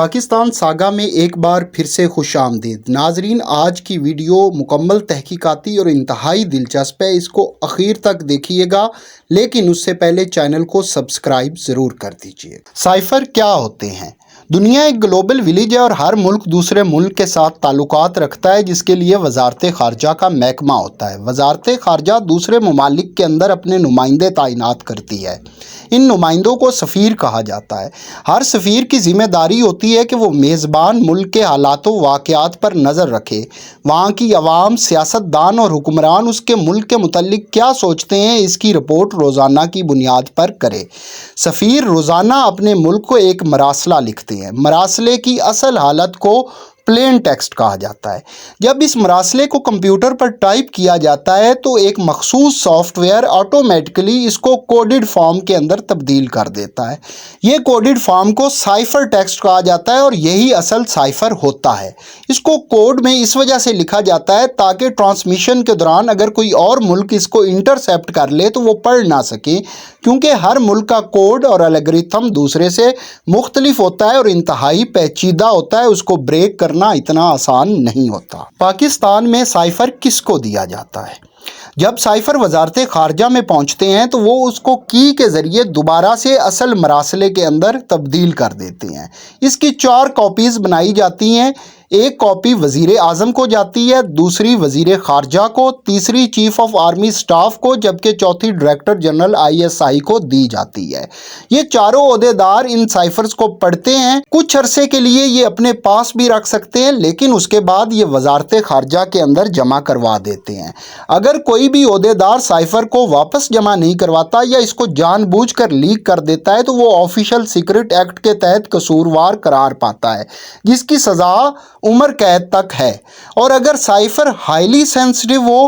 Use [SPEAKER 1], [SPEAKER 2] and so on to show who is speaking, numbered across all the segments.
[SPEAKER 1] Pakistan saga میں ایک بار پھر سے خوش آمدید ناظرین، آج کی ویڈیو مکمل تحقیقاتی اور انتہائی دلچسپ ہے، اس کو اخیر تک دیکھیے گا، لیکن اس سے پہلے چینل کو سبسکرائب ضرور کر دیجئے۔ سائفر کیا ہوتے ہیں؟ دنیا ایک گلوبل ولیج ہے اور ہر ملک دوسرے ملک کے ساتھ تعلقات رکھتا ہے، جس کے لیے وزارت خارجہ کا محکمہ ہوتا ہے۔ وزارت خارجہ دوسرے ممالک کے اندر اپنے نمائندے تعینات کرتی ہے۔ ان نمائندوں کو سفیر کہا جاتا ہے۔ ہر سفیر کی ذمہ داری ہوتی ہے کہ وہ میزبان ملک کے حالات و واقعات پر نظر رکھے۔ وہاں کی عوام، سیاستدان اور حکمران اس کے ملک کے متعلق کیا سوچتے ہیں، اس کی رپورٹ روزانہ کی بنیاد پر کرے۔ سفیر روزانہ اپنے ملک کو ایک مراسلہ لکھتے ہیں۔ مراسلے کی اصل حالت کو پلین ٹیکسٹ کہا جاتا ہے۔ جب اس مراسلے کو کمپیوٹر پر ٹائپ کیا جاتا ہے تو ایک مخصوص سافٹ ویئر آٹومیٹکلی اس کو کوڈڈ فارم کے اندر تبدیل کر دیتا ہے۔ یہ کوڈڈ فارم کو سائفر ٹیکسٹ کہا جاتا ہے اور یہی اصل سائفر ہوتا ہے۔ اس کو کوڈ میں اس وجہ سے لکھا جاتا ہے تاکہ ٹرانسمیشن کے دوران اگر کوئی اور ملک اس کو انٹرسیپٹ کر لے تو وہ پڑھ نہ سکے، کیونکہ ہر ملک کا کوڈ اور الگورتھم دوسرے سے مختلف ہوتا ہے اور انتہائی پیچیدہ ہوتا ہے۔ اس کو بریک کرنا اتنا آسان نہیں ہوتا۔ پاکستان میں سائفر کس کو دیا جاتا ہے؟ جب سائفر وزارت خارجہ میں پہنچتے ہیں تو وہ اس کو کی کے ذریعے دوبارہ سے اصل مراسلے کے اندر تبدیل کر دیتے ہیں۔ اس کی 4 کاپیز بنائی جاتی ہیں۔ ایک کاپی وزیر اعظم کو جاتی ہے، دوسری وزیر خارجہ کو، تیسری چیف آف آرمی سٹاف کو، جبکہ چوتھی ڈائریکٹر جنرل ISI کو دی جاتی ہے۔ یہ چاروں عہدیدار ان سائفرز کو پڑھتے ہیں۔ کچھ عرصے کے لیے یہ اپنے پاس بھی رکھ سکتے ہیں، لیکن اس کے بعد یہ وزارت خارجہ کے اندر جمع کروا دیتے ہیں۔ اگر کوئی بھی عہدیدار سائفر کو واپس جمع نہیں کرواتا یا اس کو جان بوجھ کر لیک کر دیتا ہے تو وہ آفیشل سیکرٹ ایکٹ کے تحت قصوروار قرار پاتا ہے، جس کی سزا عمر قید تک ہے۔ اور اگر سائفر ہائیلی سینسٹیو ہو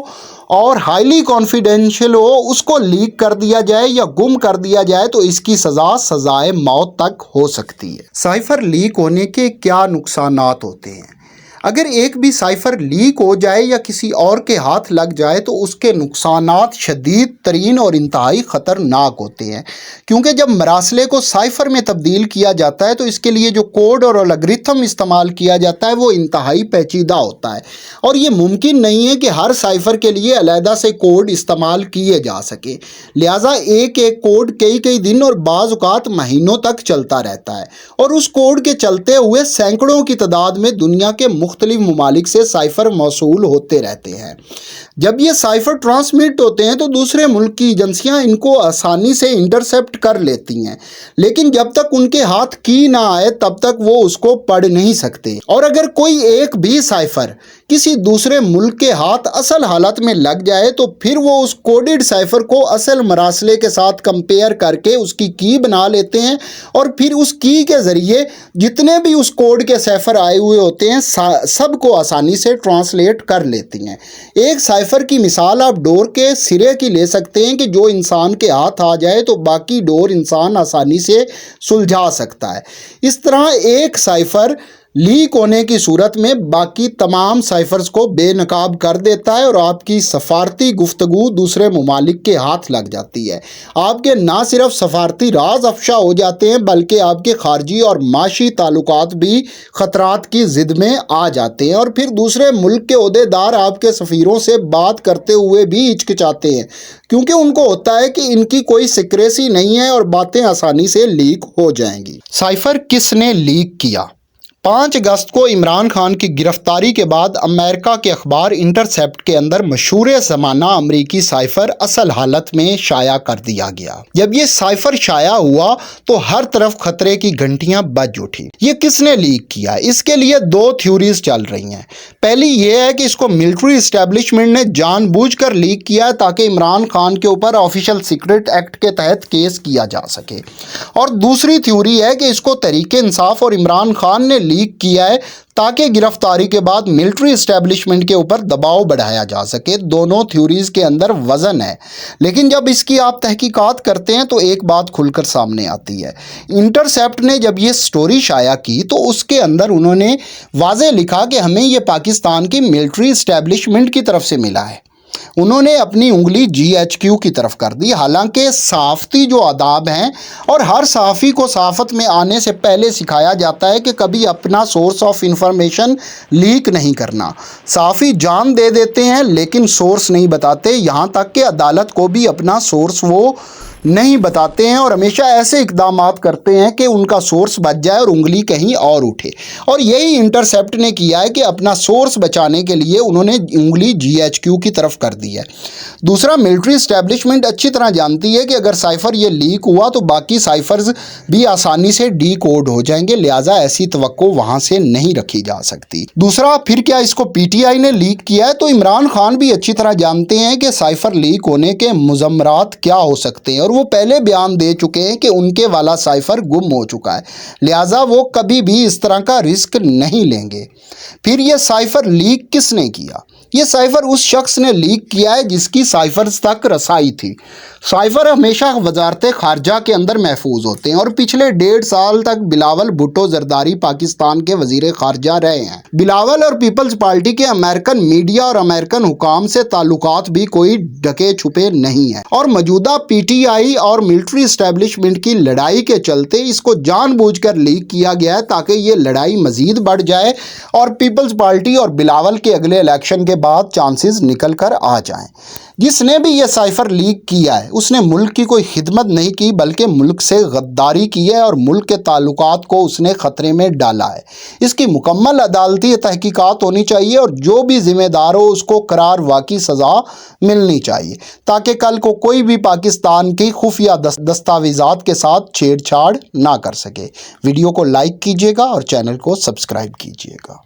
[SPEAKER 1] اور ہائیلی کانفیڈینشیل ہو، اس کو لیک کر دیا جائے یا گم کر دیا جائے تو اس کی سزا سزائے موت تک ہو سکتی ہے۔ سائفر لیک ہونے کے کیا نقصانات ہوتے ہیں؟ اگر ایک بھی سائفر لیک ہو جائے یا کسی اور کے ہاتھ لگ جائے تو اس کے نقصانات شدید ترین اور انتہائی خطرناک ہوتے ہیں، کیونکہ جب مراسلے کو سائفر میں تبدیل کیا جاتا ہے تو اس کے لیے جو کوڈ اور الگورتھم استعمال کیا جاتا ہے وہ انتہائی پیچیدہ ہوتا ہے، اور یہ ممکن نہیں ہے کہ ہر سائفر کے لیے علیحدہ سے کوڈ استعمال کیے جا سکے۔ لہٰذا ایک کوڈ کئی دن اور بعض اوقات مہینوں تک چلتا رہتا ہے، اور اس کوڈ کے چلتے ہوئے سینکڑوں کی تعداد میں دنیا کے مختلف ممالک سے سائفر موصول ہوتے رہتے ہیں۔ جب یہ سائفر ٹرانسمٹ ہوتے ہیں تو دوسرے ملک کی ایجنسیاں ان کو آسانی سے انٹرسیپٹ کر لیتی ہیں، لیکن جب تک ان کے ہاتھ کی نہ آئے تب تک وہ اس کو پڑھ نہیں سکتے۔ اور اگر کوئی ایک بھی سائفر کسی دوسرے ملک کے ہاتھ اصل حالت میں لگ جائے تو پھر وہ اس کوڈڈ سائفر کو اصل مراسلے کے ساتھ کمپیئر کر کے اس کی بنا لیتے ہیں، اور پھر اس کی کے ذریعے جتنے بھی اس کوڈ کے سائفر آئے ہوئے ہوتے ہیں سب کو آسانی سے ٹرانسلیٹ کر لیتی ہیں۔ ایک سائفر کی مثال آپ ڈور کے سرے کی لے سکتے ہیں کہ جو انسان کے ہاتھ آ جائے تو باقی ڈور انسان آسانی سے سلجھا سکتا ہے۔ اس طرح ایک سائفر لیک ہونے کی صورت میں باقی تمام سائفرز کو بے نقاب کر دیتا ہے اور آپ کی سفارتی گفتگو دوسرے ممالک کے ہاتھ لگ جاتی ہے۔ آپ کے نہ صرف سفارتی راز افشا ہو جاتے ہیں بلکہ آپ کے خارجی اور معاشی تعلقات بھی خطرات کی زد میں آ جاتے ہیں، اور پھر دوسرے ملک کے عہدیدار آپ کے سفیروں سے بات کرتے ہوئے بھی ہچکچاتے ہیں، کیونکہ ان کو ہوتا ہے کہ ان کی کوئی سیکریسی نہیں ہے اور باتیں آسانی سے لیک ہو جائیں گی۔ سائفر کس نے لیک کیا؟ 5 اگست کو عمران خان کی گرفتاری کے بعد امریکہ کے اخبار انٹرسیپٹ کے اندر مشہور زمانہ امریکی سائفر اصل حالت میں شائع کر دیا گیا۔ جب یہ سائفر شائع ہوا تو ہر طرف خطرے کی گھنٹیاں بج اٹھی۔ یہ کس نے لیک کیا؟ اس کے لیے 2 تھیوریز چل رہی ہیں۔ پہلی یہ ہے کہ اس کو ملٹری اسٹیبلشمنٹ نے جان بوجھ کر لیک کیا ہے تاکہ عمران خان کے اوپر آفیشل سیکرٹ ایکٹ کے تحت کیس کیا جا سکے، اور دوسری تھیوری ہے کہ اس کو تحریک انصاف اور عمران خان نے لیک کیا ہے تاکہ گرفتاری کے بعد ملٹری اسٹیبلشمنٹ کے اوپر دباؤ بڑھایا جا سکے۔ دونوں تھیوریز کے اندر وزن ہے، لیکن جب اس کی آپ تحقیقات کرتے ہیں تو ایک بات کھل کر سامنے آتی ہے۔ انٹرسیپٹ نے جب یہ سٹوری شائع کی تو اس کے اندر انہوں نے واضح لکھا کہ ہمیں یہ پاکستان کی ملٹری اسٹیبلشمنٹ کی طرف سے ملا ہے۔ انہوں نے اپنی انگلی GHQ کی طرف کر دی۔ حالانکہ صحافتی جو آداب ہیں اور ہر صحافی کو صحافت میں آنے سے پہلے سکھایا جاتا ہے کہ کبھی اپنا سورس آف انفارمیشن لیک نہیں کرنا۔ صحافی جان دے دیتے ہیں لیکن سورس نہیں بتاتے، یہاں تک کہ عدالت کو بھی اپنا سورس وہ نہیں بتاتے ہیں اور ہمیشہ ایسے اقدامات کرتے ہیں کہ ان کا سورس بچ جائے اور انگلی کہیں اور اٹھے، اور یہی انٹرسیپٹ نے کیا ہے کہ اپنا سورس بچانے کے لیے انہوں نے انگلی GHQ کی طرف کر دی ہے۔ دوسرا، ملٹری اسٹیبلشمنٹ اچھی طرح جانتی ہے کہ اگر سائفر یہ لیک ہوا تو باقی سائفرز بھی آسانی سے ڈی کوڈ ہو جائیں گے، لہٰذا ایسی توقع وہاں سے نہیں رکھی جا سکتی۔ دوسرا، پھر کیا اس کو PTI نے لیک کیا ہے؟ تو عمران خان بھی اچھی طرح جانتے ہیں کہ سائفر لیک ہونے کے مضمرات کیا ہو سکتے ہیں، اور وہ پہلے بیان دے چکے ہیں کہ ان کے والا سائفر گم ہو چکا ہے، لہٰذا وہ کبھی بھی اس طرح کا رسک نہیں لیں گے۔ پھر یہ سائفر لیک کس نے کیا؟ یہ سائفر اس شخص نے لیک کیا ہے جس کی سائفرز تک رسائی تھی۔ سائفر ہمیشہ وزارت خارجہ کے اندر محفوظ ہوتے ہیں اور پچھلے 1.5 سال تک بلاول بھٹو زرداری پاکستان کے وزیر خارجہ رہے ہیں۔ بلاول اور پیپلز پارٹی کے امریکن میڈیا اور امریکن حکام سے تعلقات بھی کوئی ڈھکے چھپے نہیں ہیں، اور موجودہ PTI اور ملٹری اسٹیبلشمنٹ کی لڑائی کے چلتے اس کو جان بوجھ کر لیک کیا گیا ہے تاکہ یہ لڑائی مزید بڑھ جائے اور پیپلز پارٹی اور بلاول کے اگلے الیکشن کے بعد چانسز نکل کر آ جائیں۔ جس نے بھی یہ سائفر لیک کیا ہے اس نے ملک کی کوئی خدمت نہیں کی بلکہ ملک سے غداری کی ہے اور ملک کے تعلقات کو اس نے خطرے میں ڈالا ہے۔ اس کی مکمل عدالتی تحقیقات ہونی چاہیے اور جو بھی ذمہ دار ہو اس کو قرار واقعی سزا ملنی چاہیے تاکہ کل کو کوئی بھی پاکستان کی خفیہ دستاویزات کے ساتھ چھیڑ چھاڑ نہ کر سکے۔ ویڈیو کو لائک کیجیے گا اور چینل کو سبسکرائب کیجیے گا۔